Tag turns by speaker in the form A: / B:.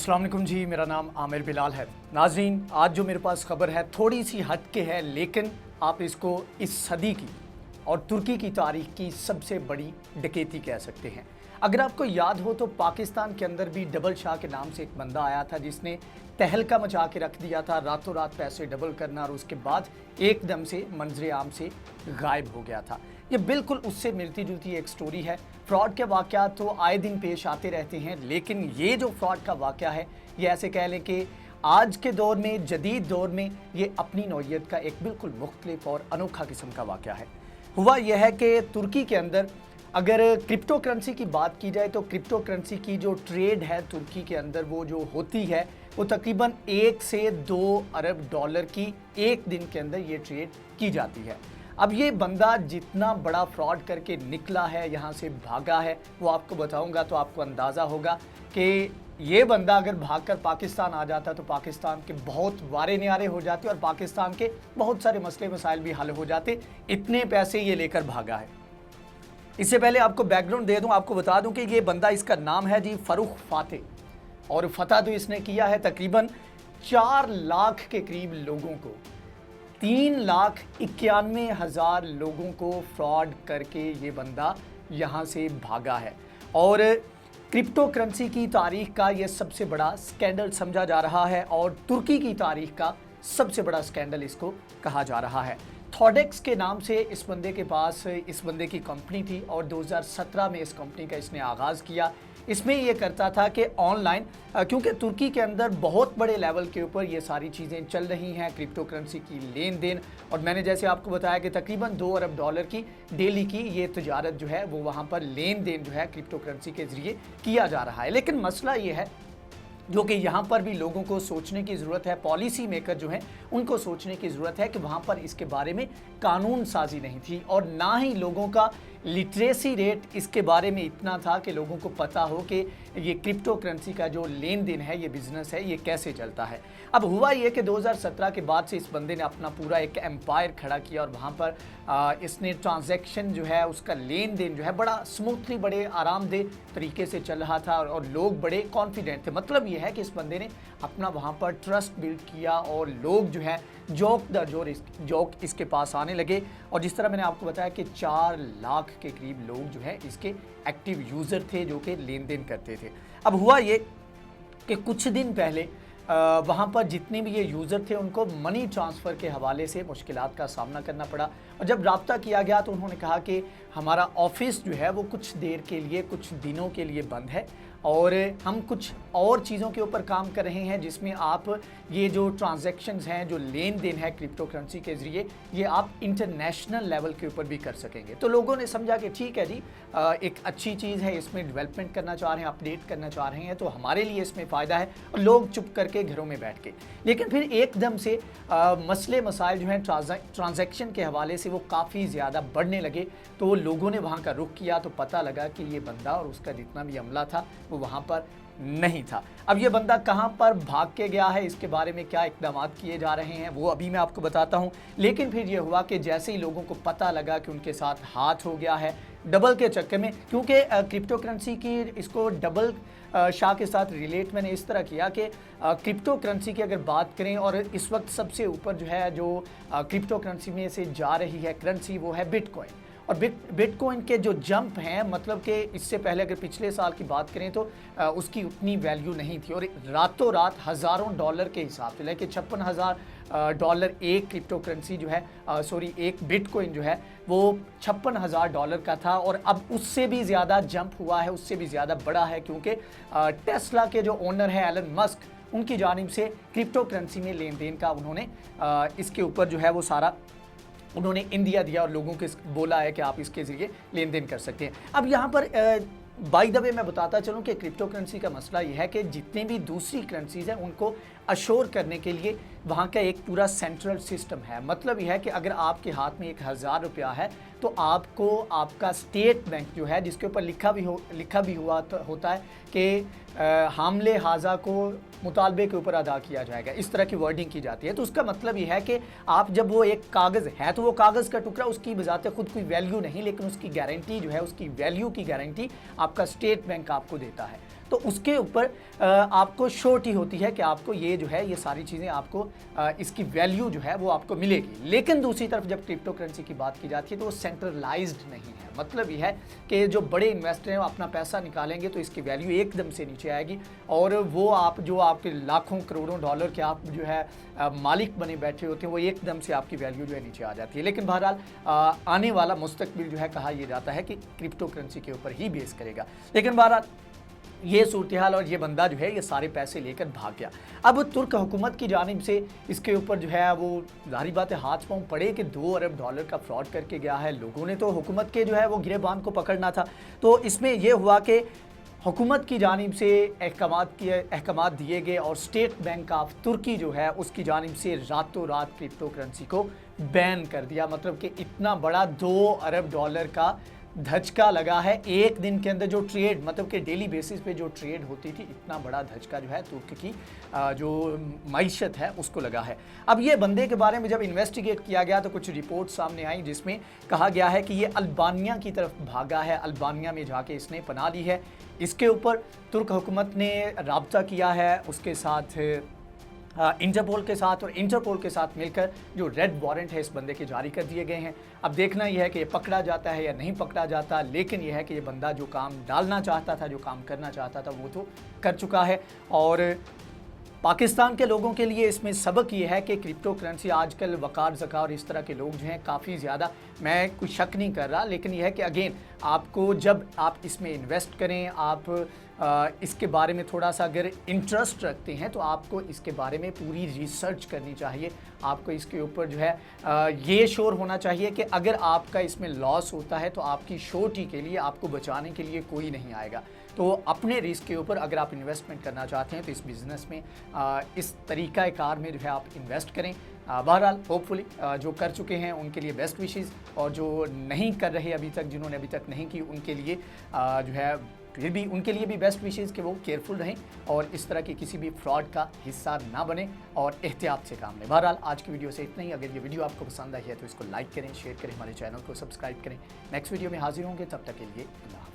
A: अस्सलाम वालेकुम जी, मेरा नाम आमिर बिलाल है। नाज़रीन, आज जो मेरे पास खबर है थोड़ी सी हट के है, लेकिन आप इसको इस सदी की और तुर्की की तारीख की सबसे बड़ी डकैती कह सकते हैं। अगर आपको याद हो तो पाकिस्तान के अंदर भी डबल शाह के नाम से एक बंदा आया था जिसने तहलका मचा के रख दिया था, रातों रात पैसे डबल करना, और उसके बाद एकदम से मंजरे आम से गायब हो गया था। ये बिल्कुल उससे मिलती जुलती एक स्टोरी है। फ्रॉड के वाक़यात तो आए दिन पेश आते रहते हैं, लेकिन ये जो फ्रॉड का वाक़या है, ये ऐसे कह लें कि आज के दौर में, जदीद दौर में, ये अपनी नौइयत का एक बिल्कुल मुख्तलिफ और अनोखा किस्म का वाक़या है। हुआ यह है कि तुर्की के अंदर अगर क्रिप्टो करेंसी की बात की जाए तो क्रिप्टो करेंसी की जो ट्रेड है तुर्की के अंदर वो जो होती है वो तकरीबन 1 से 2 अरब डॉलर की एक दिन के अंदर ये ट्रेड की जाती है। अब ये बंदा जितना बड़ा फ्रॉड करके निकला है, यहाँ से भागा है, वो आपको बताऊंगा तो आपको अंदाज़ा होगा कि ये बंदा अगर भागकर पाकिस्तान आ जाता तो पाकिस्तान के बहुत वारे न्यारे हो जाते और पाकिस्तान के बहुत सारे मसले मसाइल भी हल हो जाते। इतने पैसे ये लेकर भागा है। इससे पहले आपको बैकग्राउंड दे दूं, आपको बता दूं कि ये बंदा, इसका नाम है जी फरूख फाते, और फतह तो इसने किया है तकरीबन 4 लाख के करीब लोगों को, 3,91,000 लोगों को फ्रॉड करके ये बंदा यहाँ से भागा है। और क्रिप्टो करेंसी की तारीख का ये सबसे बड़ा स्कैंडल समझा जा रहा है और तुर्की की तारीख का सबसे बड़ा स्कैंडल इसको कहा जा रहा है। थॉडेक्स के नाम से इस बंदे के पास इस बंदे की कंपनी थी और 2017 में इस कंपनी का इसने आगाज़ किया। इसमें ये करता था कि ऑनलाइन, क्योंकि तुर्की के अंदर बहुत बड़े लेवल के ऊपर ये सारी चीज़ें चल रही हैं, क्रिप्टो करेंसी की लेन देन, और मैंने जैसे आपको बताया कि तकरीबन 2 अरब डॉलर की डेली की ये तजारत जो है वो वहाँ पर लेन देन जो है क्रिप्टो करेंसी के ज़रिए किया जा रहा है। लेकिन मसला ये है जो कि यहाँ पर भी लोगों को सोचने की ज़रूरत है, पॉलिसी मेकर जो हैं उनको सोचने की ज़रूरत है कि वहाँ पर इसके बारे में कानून साजी नहीं थी और ना ही लोगों का लिटरेसी रेट इसके बारे में इतना था कि लोगों को पता हो कि ये क्रिप्टो करेंसी का जो लेन देन है, ये बिज़नेस है, ये कैसे चलता है। अब हुआ ये कि 2017 के बाद से इस बंदे ने अपना पूरा एक एम्पायर खड़ा किया और वहाँ पर इसने ट्रांजैक्शन जो है, उसका लेन देन जो है बड़ा स्मूथली, बड़े आरामदेह तरीके से चल रहा था और लोग बड़े कॉन्फिडेंट थे। मतलब ये है कि इस बंदे ने अपना वहाँ पर ट्रस्ट बिल्ड किया और लोग जो है जोक इसके पास आने लगे। और जिस तरह मैंने आपको बताया कि 4 लाख के करीब लोग जो है इसके एक्टिव यूज़र थे जो कि लेन देन करते थे। अब हुआ ये कि कुछ दिन पहले वहाँ पर जितने भी ये यूज़र थे उनको मनी ट्रांसफ़र के हवाले से मुश्किलात का सामना करना पड़ा, और जब रब्ता किया गया तो उन्होंने कहा कि हमारा ऑफिस जो है वो कुछ देर के लिए, कुछ दिनों के लिए बंद है और हम कुछ और चीज़ों के ऊपर काम कर रहे हैं जिसमें आप ये जो ट्रांजैक्शंस हैं, जो लेन देन है क्रिप्टो करेंसी के ज़रिए, ये आप इंटरनेशनल लेवल के ऊपर भी कर सकेंगे। तो लोगों ने समझा कि ठीक है जी, एक अच्छी चीज़ है, इसमें डेवलपमेंट करना चाह रहे हैं, अपडेट करना चाह रहे हैं, तो हमारे लिए इसमें फ़ायदा है, और लोग चुप करके घरों में बैठ के। लेकिन फिर एकदम से मसले मसाइल जो हैं ट्रांजैक्शन के हवाले से वो काफ़ी ज़्यादा बढ़ने लगे, तो लोगों ने वहाँ का रुख किया तो पता लगा कि ये बंदा और उसका जितना भी अमला था वो वहाँ पर नहीं था। अब ये बंदा कहाँ पर भाग के गया है, इसके बारे में क्या इक़दाम किए जा रहे हैं वो अभी मैं आपको बताता हूँ। लेकिन फिर ये हुआ कि जैसे ही लोगों को पता लगा कि उनके साथ हाथ हो गया है डबल के चक्कर में, क्योंकि क्रिप्टो करेंसी की इसको डबल शाह के साथ रिलेट मैंने इस तरह किया कि क्रिप्टो करेंसी की अगर बात करें और इस वक्त सबसे ऊपर जो है जो क्रिप्टो करेंसी में से जा रही है करेंसी वो है बिटकॉइन। और बिटकॉइन के जो जंप हैं, मतलब कि इससे पहले अगर पिछले साल की बात करें तो उसकी उतनी वैल्यू नहीं थी और रातों रात हज़ारों डॉलर के हिसाब से, लेकिन 56,000 डॉलर एक क्रिप्टो करेंसी जो है, एक बिटकॉइन जो है वो 56,000 डॉलर का था, और अब उससे भी ज़्यादा जंप हुआ है, उससे भी ज़्यादा बड़ा है, क्योंकि टेस्ला के जो ओनर हैं एलन मस्क, उनकी जानिब से क्रिप्टो करेंसी में लेन देन का उन्होंने इसके ऊपर जो है वो सारा उन्होंने इंडिया दिया और लोगों को बोला है कि आप इसके ज़रिए लेन देन कर सकते हैं। अब यहाँ पर बाय द वे मैं बताता चलूँ कि क्रिप्टो करेंसी का मसला ये है कि जितने भी दूसरी करेंसीज़ हैं उनको अश्योर करने के लिए वहाँ का एक पूरा सेंट्रल सिस्टम है। मतलब यह है कि अगर आपके हाथ में 1,000 रुपया है तो आपको आपका स्टेट बैंक जो है, जिसके ऊपर लिखा भी हुआ होता है कि हामले हाजा को मुतालबे के ऊपर अदा किया जाएगा, इस तरह की वर्डिंग की जाती है। तो उसका मतलब ये है कि आप जब वो एक कागज़ है तो वो कागज़ का टुकड़ा, उसकी बजाते खुद कोई वैल्यू नहीं, लेकिन उसकी गारंटी जो है, उसकी वैल्यू की गारंटी आपका स्टेट बैंक आपको देता है। तो उसके ऊपर आपको श्योरिटी होती है कि आपको ये जो है ये सारी चीज़ें आपको इसकी वैल्यू जो है वो आपको मिलेगी। लेकिन दूसरी तरफ जब क्रिप्टो करेंसी की बात की जाती है तो वो सेंट्रलाइज्ड नहीं है। मतलब यह है कि जो बड़े इन्वेस्टर हैं वो अपना पैसा निकालेंगे तो इसकी वैल्यू एकदम से नीचे आएगी, और वो आप जो आपके लाखों करोड़ों डॉलर के आप जो है मालिक बने बैठे होते हैं वो एकदम से आपकी वैल्यू जो है नीचे आ जाती है। लेकिन बहरहाल आने वाला मुस्तकबिल जो है कहा यह जाता है कि क्रिप्टो करेंसी के ऊपर ही बेस करेगा। लेकिन बहरहाल ये सूरत हाल और ये बंदा जो है ये सारे पैसे लेकर भाग गया। अब तुर्क हुकूमत की जानिब से इसके ऊपर जो है वो जाहिर बात है हाथ पाँव पड़े कि 2 अरब डॉलर का फ्रॉड करके गया है। लोगों ने तो हुकूमत के जो है वो गिरेबान को पकड़ना था। तो इसमें यह हुआ कि हुकूमत की जानिब से अहकाम दिए गए और स्टेट बैंक ऑफ तुर्की जो है उसकी जानिब से रातों रात क्रिप्टो करेंसी को बैन कर दिया। मतलब कि इतना बड़ा 2 अरब डॉलर का धचका लगा है एक दिन के अंदर। जो ट्रेड मतलब कि डेली बेसिस पे जो ट्रेड होती थी, इतना बड़ा धचका जो है तुर्क की जो मईशत है उसको लगा है। अब ये बंदे के बारे में जब इन्वेस्टिगेट किया गया तो कुछ रिपोर्ट सामने आई जिसमें कहा गया है कि ये अल्बानिया की तरफ भागा है, अल्बानिया में जाके इसने पनाह ली है। इसके ऊपर तुर्क हुकूमत ने राब्ता किया है उसके साथ इंटरपोल के साथ, और इंटरपोल के साथ मिलकर जो रेड वारंट है इस बंदे के जारी कर दिए गए हैं। अब देखना यह है कि ये पकड़ा जाता है या नहीं पकड़ा जाता, लेकिन यह है कि ये बंदा जो काम डालना चाहता था, जो काम करना चाहता था वो तो कर चुका है। और पाकिस्तान के लोगों के लिए इसमें सबक ये है कि क्रिप्टो करेंसी आजकल वकार ज़का और इस तरह के लोग जो हैं काफ़ी ज़्यादा, मैं कुछ शक नहीं कर रहा, लेकिन यह है कि अगेन आपको जब आप इसमें इन्वेस्ट करें, आप इसके बारे में थोड़ा सा अगर इंटरेस्ट रखते हैं तो आपको इसके बारे में पूरी रिसर्च करनी चाहिए। आपको इसके ऊपर जो है ये श्योर होना चाहिए कि अगर आपका इसमें लॉस होता है तो आपकी श्योरिटी के लिए, आपको बचाने के लिए कोई नहीं आएगा। तो अपने रिस्क के ऊपर अगर आप इन्वेस्टमेंट करना चाहते हैं तो इस बिज़नेस में इस तरीक़ाकार में जो है आप इन्वेस्ट करें। बहरहाल होपफुली जो कर चुके हैं उनके लिए बेस्ट विशेज़, और जो नहीं कर रहे अभी तक, जिन्होंने अभी तक नहीं की, उनके लिए जो है फिर भी उनके लिए भी बेस्ट विशेज़ कि वो केयरफुल रहें और इस तरह की किसी भी फ्रॉड का हिस्सा ना बने और एहतियात से काम लें। बहरहाल आज की वीडियो से इतना ही। अगर ये वीडियो आपको पसंद आई है तो इसको लाइक करें, शेयर करें, हमारे चैनल को सब्सक्राइब करें। नेक्स्ट वीडियो में हाजिर होंगे, तब तक के लिए अल्लाह।